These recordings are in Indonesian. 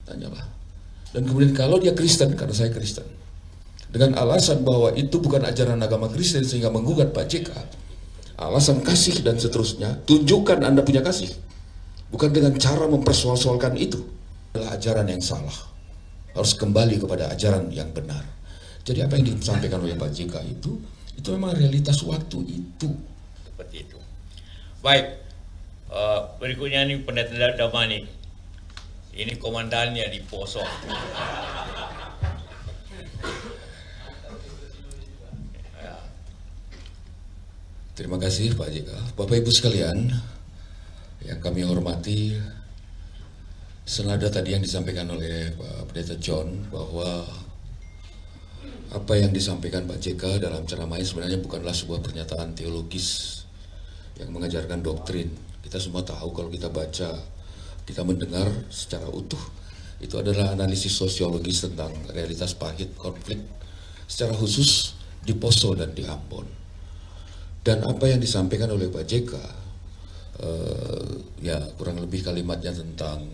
Tanyalah. Dan kemudian kalau dia Kristen, karena saya Kristen, dengan alasan bahwa itu bukan ajaran agama Kristen sehingga menggugat Pak JK, alasan kasih dan seterusnya, tunjukkan Anda punya kasih. Bukan dengan cara mempersoal-soalkan itu. Adalah ajaran yang salah. Harus kembali kepada ajaran yang benar. Jadi apa yang disampaikan oleh Pak JK itu memang realitas waktu itu. Seperti itu. Baik, berikutnya ini Pendeta Damani. Ini komandannya di Poso. Terima kasih Pak JK. Bapak Ibu sekalian yang kami hormati, senada tadi yang disampaikan oleh Pak Pendeta John bahwa apa yang disampaikan Pak JK dalam ceramahnya sebenarnya bukanlah sebuah pernyataan teologis yang mengajarkan doktrin. Kita semua tahu kalau kita baca, kita mendengar secara utuh, itu adalah analisis sosiologis tentang realitas pahit konflik secara khusus di Poso dan di Ambon. Dan apa yang disampaikan oleh Pak JK, ya kurang lebih kalimatnya tentang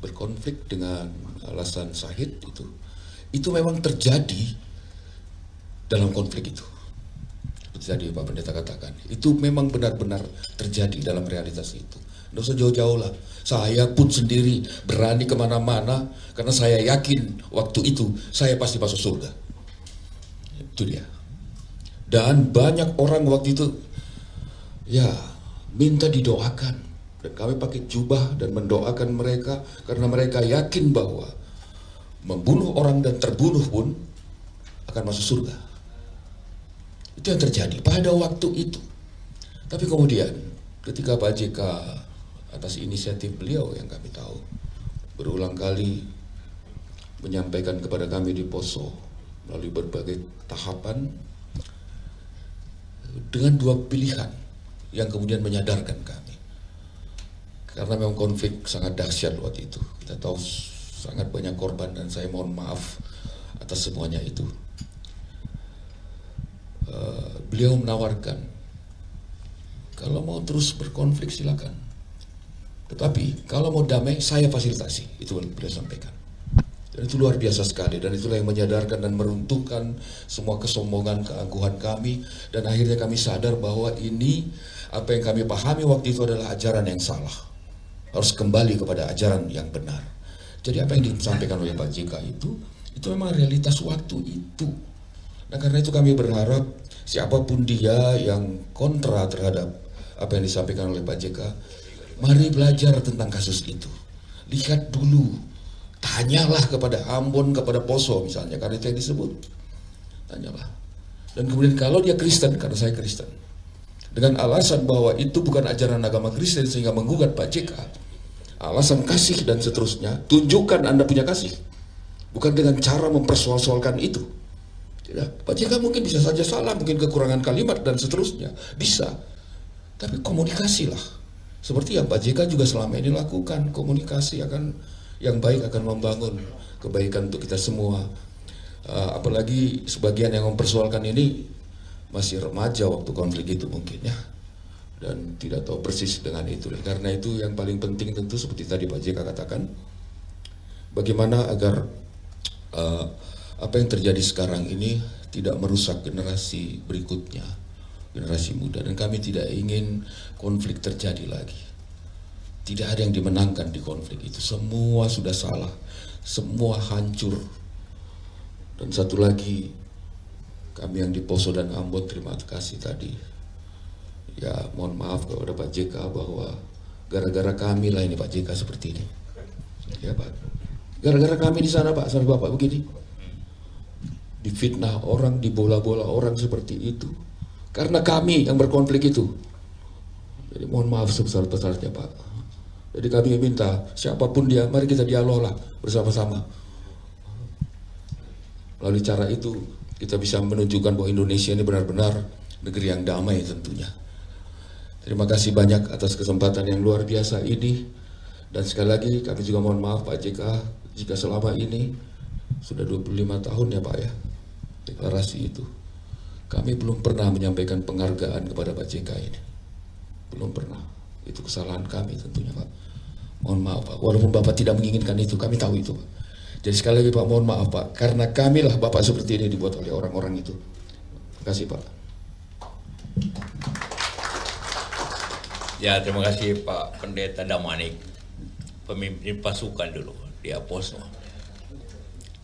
berkonflik dengan alasan sahid itu memang terjadi dalam konflik itu. Seperti tadi Pak Pendeta katakan, itu memang benar-benar terjadi dalam realitas itu. Nggak usah jauh-jauh lah. Saya pun sendiri berani kemana-mana karena saya yakin waktu itu saya pasti masuk surga. Itu dia. Dan banyak orang waktu itu ya minta didoakan, dan kami pakai jubah dan mendoakan mereka karena mereka yakin bahwa membunuh orang dan terbunuh pun akan masuk surga. Itu yang terjadi pada waktu itu. Tapi kemudian ketika Pak JK atas inisiatif beliau yang kami tahu berulang kali menyampaikan kepada kami di Poso melalui berbagai tahapan dengan dua pilihan yang kemudian menyadarkan kami, karena memang konflik sangat dahsyat waktu itu. Kita tahu sangat banyak korban dan saya mohon maaf atas semuanya itu. Beliau menawarkan kalau mau terus berkonflik silakan, tetapi kalau mau damai saya fasilitasi. Itu beliau sampaikan. Dan itu luar biasa sekali, dan itulah yang menyadarkan dan meruntuhkan semua kesombongan, keangkuhan kami, dan akhirnya kami sadar bahwa ini apa yang kami pahami waktu itu adalah ajaran yang salah. Harus kembali kepada ajaran yang benar. Jadi apa yang disampaikan oleh Pak JK itu memang realitas waktu itu. Nah karena itu kami berharap siapapun dia yang kontra terhadap apa yang disampaikan oleh Pak JK, mari belajar tentang kasus itu. Lihat dulu. Tanyalah kepada Ambon, kepada Poso misalnya, karena itu yang disebut. Tanyalah. Dan kemudian kalau dia Kristen, karena saya Kristen, dengan alasan bahwa itu bukan ajaran agama Kristen sehingga menggugat Pak JK, alasan kasih dan seterusnya, tunjukkan Anda punya kasih. Bukan dengan cara mempersoal-soalkan itu. Tidak. Pak JK mungkin bisa saja salah, mungkin kekurangan kalimat dan seterusnya. Bisa. Tapi komunikasilah. Seperti yang Pak JK juga selama ini lakukan, komunikasi yang baik akan membangun kebaikan untuk kita semua. Apalagi sebagian yang mempersoalkan ini masih remaja waktu konflik itu mungkin ya, dan tidak tahu persis dengan itu. Karena itu yang paling penting tentu seperti tadi Pak JK katakan, bagaimana agar apa yang terjadi sekarang ini tidak merusak generasi berikutnya, generasi muda. Dan kami tidak ingin konflik terjadi lagi. Tidak ada yang dimenangkan di konflik itu. Semua sudah salah, semua hancur. Dan satu lagi, kami yang di Poso dan Ambon terima kasih tadi. Ya mohon maaf kepada Pak JK bahwa gara-gara kami lah ini Pak JK seperti ini. Ya Pak, gara-gara kami di sana Pak, sampai Bapak begini. Difitnah orang, dibola-bola orang seperti itu. Karena kami yang berkonflik itu. Jadi mohon maaf sebesar-besarnya Pak. Jadi kami minta siapapun dia, mari kita dialog lah bersama-sama. Melalui cara itu kita bisa menunjukkan bahwa Indonesia ini benar-benar negeri yang damai tentunya. Terima kasih banyak atas kesempatan yang luar biasa ini. Dan sekali lagi kami juga mohon maaf Pak JK jika selama ini sudah 25 tahun ya Pak ya deklarasi itu, kami belum pernah menyampaikan penghargaan kepada Pak JK ini. Belum pernah. Itu kesalahan kami tentunya Pak. Mohon maaf Pak, walaupun Bapak tidak menginginkan itu, kami tahu itu Pak. Jadi sekali lagi Pak, mohon maaf Pak, karena kamilah Bapak seperti ini dibuat oleh orang-orang itu. Terima kasih Pak. Ya, terima kasih Pak Pendeta Damanik, pemimpin pasukan dulu di Poso.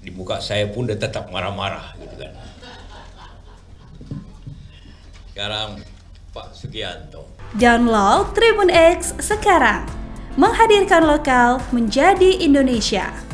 Di muka saya pun dia tetap marah-marah gitu kan. Sekarang Pak Sugianto. Download Tribun X sekarang, menghadirkan lokal menjadi Indonesia.